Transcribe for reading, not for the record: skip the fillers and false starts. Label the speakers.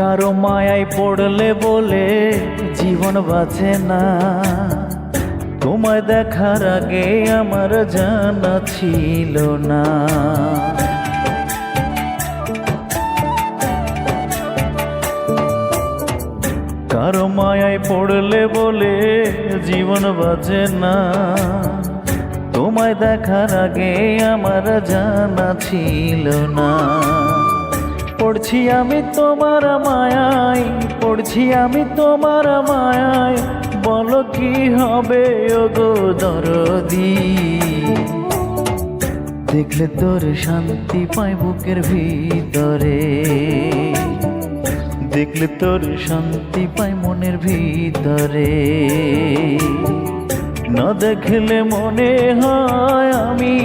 Speaker 1: কারো মায়ায় পড়লে বলে জীবন বাঁচে না, তোমায় দেখার আগে আমার জানা ছিল না। কারো মায়ায় পড়লে বলে জীবন বাঁচে না, তোমায় দেখার আগে আমার জানা ছিল না। পড়ছি আমি তোমার মায়ায়, পড়ছি আমি তোমার মায়ায়, বলো কি হবে ওগো দরদি। দেখলে তোর শান্তি পাই বুকের ভিতরে, দেখলে তোর শান্তি পাই মনের ভিতরে। না দেখলে মনে হয় আমি